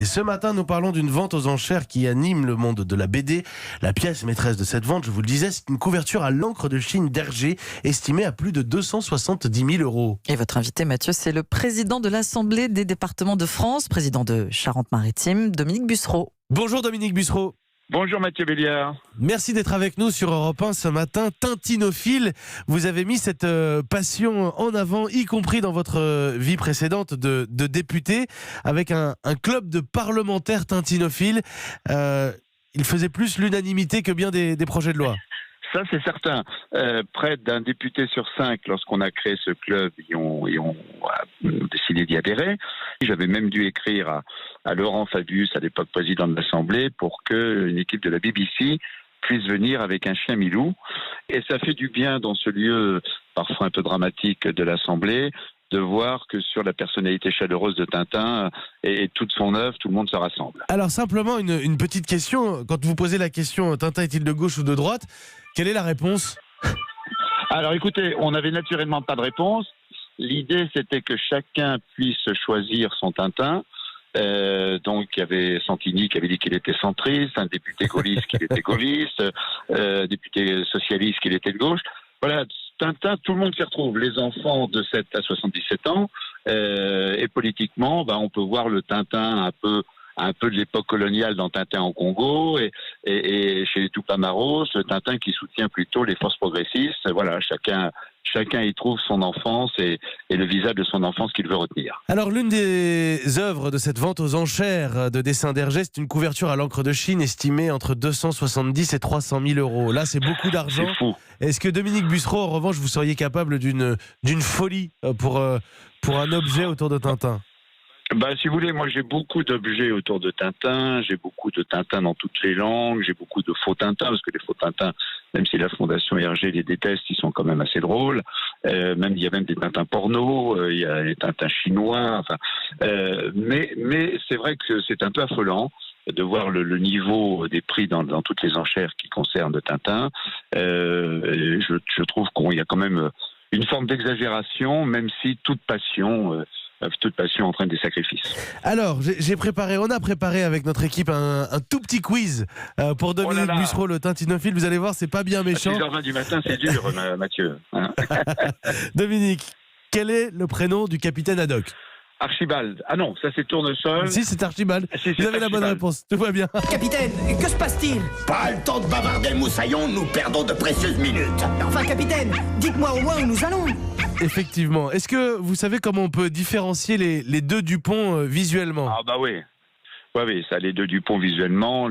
Et ce matin, nous parlons d'une vente aux enchères qui anime le monde de la BD. La pièce maîtresse de cette vente, je vous le disais, c'est une couverture à l'encre de Chine d'Hergé, estimée à plus de 270 000 euros. Et votre invité, Mathieu, c'est le président de l'Assemblée des départements de France, président de Charente-Maritime, Dominique Bussereau. Bonjour Dominique Bussereau. Bonjour Mathieu Béliard. Merci d'être avec nous sur Europe 1 ce matin. Tintinophile, vous avez mis cette passion en avant, y compris dans votre vie précédente de député, avec un club de parlementaires tintinophiles. Il faisait plus l'unanimité que bien des projets de loi. Ça, c'est certain. Près d'un député sur 5, lorsqu'on a créé ce club, ils ont décidé d'y adhérer. J'avais même dû écrire à Laurent Fabius, à l'époque président de l'Assemblée, pour qu'une équipe de la BBC puisse venir avec un chien Milou. Et ça fait du bien dans ce lieu, parfois un peu dramatique, de l'Assemblée, de voir que sur la personnalité chaleureuse de Tintin et toute son œuvre, tout le monde se rassemble. Alors simplement une petite question. Quand vous posez la question « Tintin est-il de gauche ou de droite ?», quelle est la réponse ? Alors écoutez, on n'avait naturellement pas de réponse. L'idée, c'était que chacun puisse choisir son Tintin. Donc il y avait Santini qui avait dit qu'il était centriste, un député gaulliste qu'il était gaulliste, député socialiste qu'il était de gauche. Voilà, Tintin, tout le monde s'y retrouve. Les enfants de 7 à 77 ans. Et politiquement, on peut voir le Tintin un peu de l'époque coloniale dans Tintin en Congo et chez les Tupamaros, le Tintin qui soutient plutôt les forces progressistes. Voilà, chacun y trouve son enfance et le visage de son enfance qu'il veut retenir. Alors l'une des œuvres de cette vente aux enchères de dessins d'Hergé, c'est une couverture à l'encre de Chine estimée entre 270 et 300 000 euros. Là, c'est beaucoup d'argent. C'est fou. Est-ce que Dominique Bussereau, en revanche, vous seriez capable d'une folie pour un objet autour de Tintin ? Si vous voulez, moi j'ai beaucoup d'objets autour de Tintin, j'ai beaucoup de Tintin dans toutes les langues, j'ai beaucoup de faux Tintins, parce que les faux Tintins, même si la Fondation Hergé les déteste, ils sont quand même assez drôles. Il y a même des Tintins porno, il y a les Tintins chinois, mais c'est vrai que c'est un peu affolant de voir le niveau des prix dans toutes les enchères qui concernent Tintin. Je trouve qu'il y a quand même une forme d'exagération, même si toute passion entraîne des sacrifices. Alors, on a préparé avec notre équipe un tout petit quiz pour Dominique Bussereau, le Tintinophile. Vous allez voir, c'est pas bien méchant. À 6h20 du matin, c'est dur, Mathieu. Dominique, quel est le prénom du capitaine Haddock ? Archibald. Ah non, ça c'est Tournesol. Si, c'est Archibald. Si, vous avez la bonne réponse. Tout va bien. Capitaine, que se passe-t-il ? Pas le temps de bavarder le moussaillon, nous perdons de précieuses minutes. Enfin, capitaine, dites-moi au moins où nous allons. Effectivement. Est-ce que vous savez comment on peut différencier les deux Dupont visuellement ? Ah oui. Oui, ça, les deux Dupont visuellement,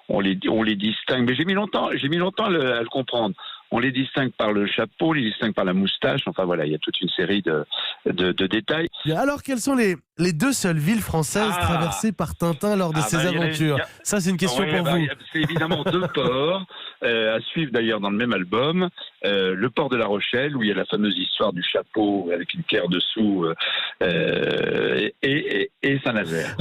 on les distingue. Mais j'ai mis longtemps à le comprendre. On les distingue par le chapeau, on les distingue par la moustache. Enfin voilà, il y a toute une série de détails. Alors, quelles sont les deux seules villes françaises traversées par Tintin lors de ses aventures ? Ça, c'est une question pour vous. C'est évidemment deux ports, à suivre d'ailleurs dans le même album. Le port de La Rochelle, où il y a la fameuse histoire du chapeau avec une pierre dessous, et Saint-Nazaire.